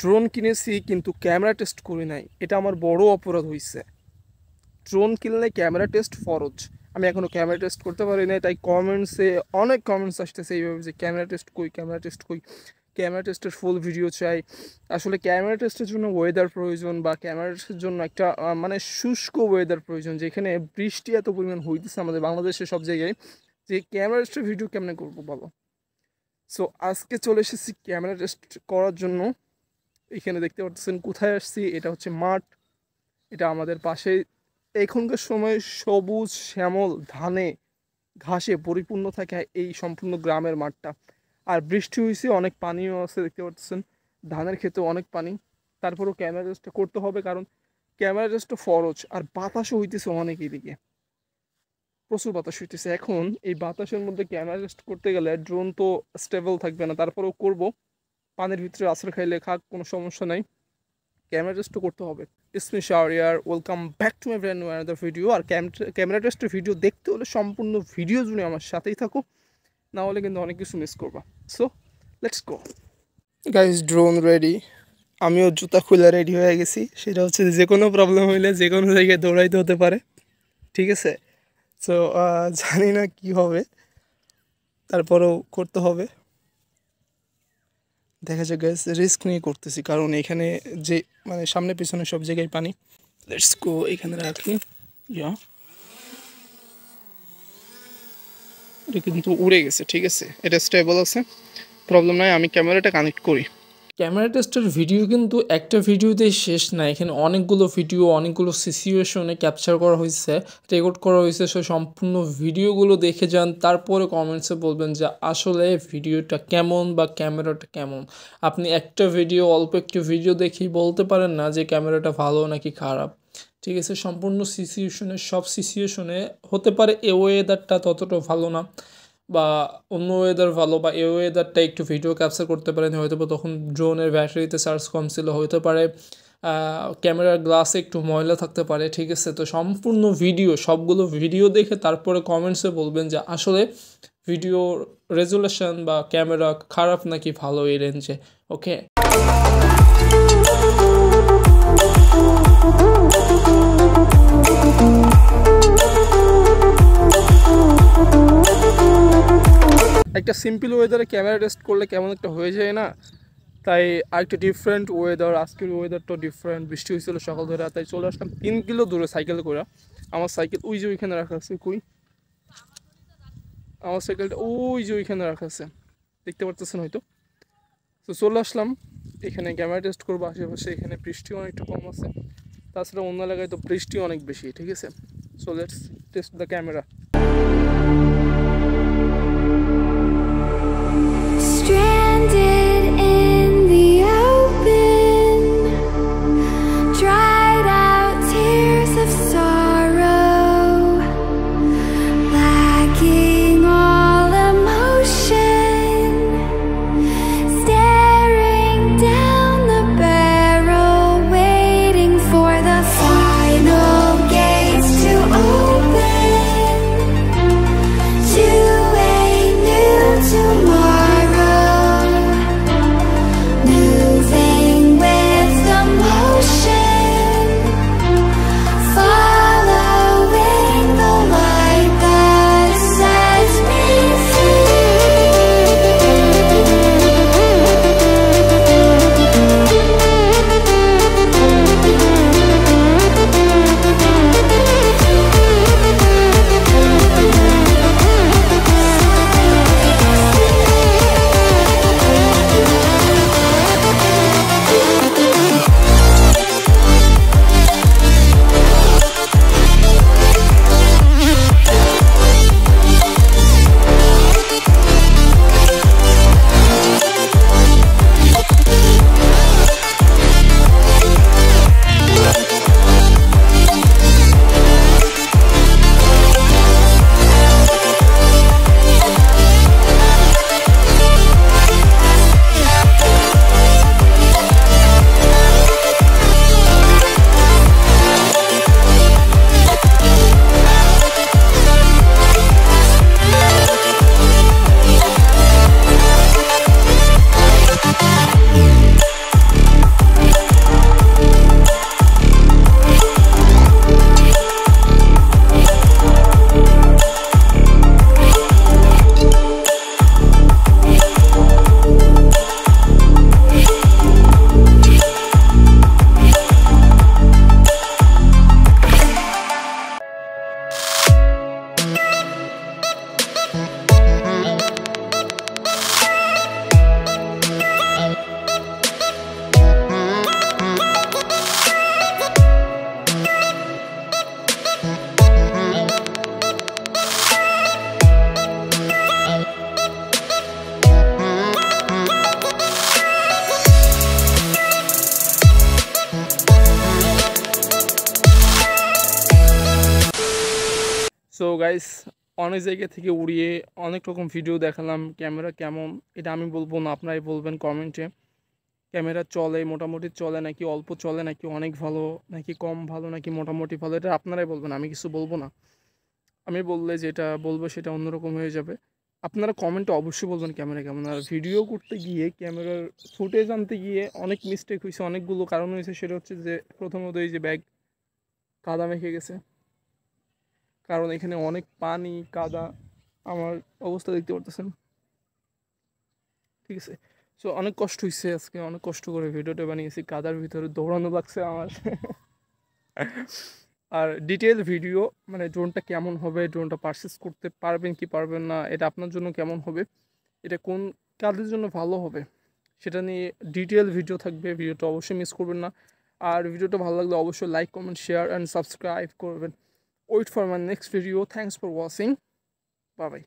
Drone কিনেছি কিন্তু camera test করি নাই, এটা আমার বড় অপরাধ হয়েছে। ড্রোন কিনলে ক্যামেরা টেস্ট ফরজ, আমি এখনও ক্যামেরা টেস্ট করতে পারি না। তাই কমেন্টসে অনেক কমেন্টস আসতেছে এইভাবে যে ক্যামেরা টেস্ট কই, ক্যামেরা টেস্ট কই, ক্যামেরা টেস্টের ফুল ভিডিও চাই। আসলে ক্যামেরা টেস্টের জন্য ওয়েদার প্রয়োজন, বা ক্যামেরা টেস্টের জন্য একটা মানে শুষ্ক ওয়েদার প্রয়োজন, যেখানে বৃষ্টি এত পরিমাণ হইতেছে আমাদের বাংলাদেশে সব জায়গায়, যে ক্যামেরা টেস্টের ভিডিও কেমনে করবো বলো। সো আজকে চলে এসেছি ক্যামেরা টেস্ট করার জন্য। এখানে দেখতে পাচ্ছেন কোথায় আসছি, এটা হচ্ছে মাঠ। এটা আমাদের পাশে এখনকার সময় সবুজ শ্যামল ধানে ঘাসে পরিপূর্ণ থাকে এই সম্পূর্ণ গ্রামের মাঠটা। আর বৃষ্টি হয়েছে, অনেক পানিও আছে, দেখতে পাচ্ছেন ধানের ক্ষেতেও অনেক পানি। তারপরেও ক্যামেরা টেস্টটা করতে হবে, কারণ ক্যামেরা টেস্টটা ফরজ। আর বাতাসও হইতেছে অনেক, এদিকে প্রচুর বাতাস হইতেছে। এখন এই বাতাসের মধ্যে ক্যামেরা টেস্ট করতে গেলে ড্রোন তো স্টেবল থাকবে না, তারপরেও করব। পানির ভিতরে আশ্রয় খাইলে খাক, কোনো সমস্যা নাই, ক্যামেরা টেস্টও করতে হবে। It's me Shahriar, welcome back to my brand new another video. আর ক্যামেরা টেস্টের ভিডিও দেখতে হলে সম্পূর্ণ ভিডিও জুড়ে আমার সাথেই থাকো, না হলে কিন্তু অনেক কিছু মিস করবা। So let's go guys, drone ready. আমিও জুতা খুলে রেডি হয়ে গেছি। সেটা হচ্ছে যে কোনো প্রবলেম হইলে যে কোনো জায়গায় দৌড়াইতে হতে পারে, ঠিক আছে? সো জানি না কি হবে, তারপরেও করতে হবে। দেখা যাক গাইস, রিস্ক নিয়ে করতেছি, কারণ এখানে যে মানে সামনে পিছনে সব জায়গায় পানি। লেটস গো, এখানে রাখি। ইয়া, এটা কিন্তু উড়ে গেছে, ঠিক আছে, এটা স্টেবল আছে, প্রবলেম নাই। আমি ক্যামেরাটা কানেক্ট করি। ক্যামেরা টেস্টের ভিডিও কিন্তু একটা ভিডিওতেই শেষ না, এখানে অনেকগুলো ভিডিও অনেকগুলো সিচুয়েশনে ক্যাপচার করা হয়েছে, রেকর্ড করা হয়েছে। সো সম্পূর্ণ ভিডিওগুলো দেখে যান, তারপরে কমেন্টসে বলবেন যে আসলে ভিডিওটা কেমন বা ক্যামেরাটা কেমন। আপনি একটা ভিডিও, অল্প একটু ভিডিও দেখেই বলতে পারেন না যে ক্যামেরাটা ভালো নাকি খারাপ, ঠিক আছে? সম্পূর্ণ সিচুয়েশনে, সব সিচুয়েশনে হতে পারে এ ওয়েদারটা ততটা ভালো না, বা অন্য ওয়েদার ভালো, বা এই ওয়েদারটা একটু ভিডিও ক্যাপচার করতে পারেন, হয়তো বা তখন ড্রোনের ব্যাটারিতে চার্জ কম ছিল, হতে পারে ক্যামেরার গ্লাসে একটু ময়লা থাকতে পারে, ঠিক আছে? তো সম্পূর্ণ ভিডিও, সবগুলো ভিডিও দেখে তারপরে কমেন্টসে বলবেন যে আসলে ভিডিও রেজুলেশন বা ক্যামেরা খারাপ নাকি ভালো এই রেঞ্জে। ওকে, একটা সিম্পল ওয়েদারে ক্যামেরা টেস্ট করলে কেমন একটা হয়ে যায় না? তাই আরেকটা ডিফারেন্ট ওয়েদার, আজকের ওয়েদারটা ডিফারেন্ট। বৃষ্টি হয়েছিল সকাল ধরে, তাই চলে আসলাম 3 কিলো দূরে সাইকেল করে। আমার সাইকেল ওই যে ওইখানে রাখা আছে। কই আমার সাইকেলটা? ওই যে ওইখানে রাখা আছে, দেখতে পারতেছেন হয়তো। তো চলে আসলাম এখানে ক্যামেরা টেস্ট করবো আশেপাশে। এখানে বৃষ্টি অনেকটা কম আছে, তাছাড়া অন্য এলাকায় তো বৃষ্টি অনেক বেশি, ঠিক আছে? So let's test the camera. Stranded in the open, dried out tears of sorrow, lacking all emotion, staring down the barrel, waiting for the final gates to open. So guys, অনেক জায়গা থেকে উড়িয়ে অনেক রকম ভিডিও দেখালাম, camera কেমন এটা আমি বলবো না, আপনারাই বলবেন কমেন্টে। ক্যামেরা চলে, মোটামুটি চলে নাকি অল্প চলে, নাকি অনেক ভালো, নাকি কম ভালো, নাকি মোটামুটি ভালো, এটা আপনারাই বলবেন, আমি কিছু বলবো না। আমি বললে যেটা বলবো সেটা অন্যরকম হয়ে যাবে। আপনারা কমেন্টে অবশ্যই বলবেন ক্যামেরা কেমন। আর ভিডিও করতে গিয়ে ক্যামেরার ফুটেজ আনতে গিয়ে অনেক মিস্টেক হয়েছে, অনেকগুলো কারণ হয়েছে। সেটা হচ্ছে যে প্রথমত এই যে ব্যাগ কাদা মেখে গেছে, কারণ এখানে অনেক পানি কাদা, আমার অবস্থা দেখতে পারতেছেন, ঠিক আছে। সো অনেক কষ্ট হয়েছে, আজকে অনেক কষ্ট করে ভিডিওটা বানিয়েছি, কাদার ভিতরে দৌড়ানো লাগছে আমার। আর ডিটেল ভিডিও, মানে ড্রোনটা কেমন হবে, ড্রোনটা পারচেস করতে পারবেন কি পারবেন না, এটা আপনার জন্য কেমন হবে, এটা কোন কাজের জন্য ভালো হবে, সেটা নিয়ে ডিটেল ভিডিও থাকবে। ভিডিওটা অবশ্যই মিস করবেন না। আর ভিডিওটা ভালো লাগলে অবশ্যই like, comment, share and subscribe করবেন। Wait for my next video. Thanks for watching. Bye by.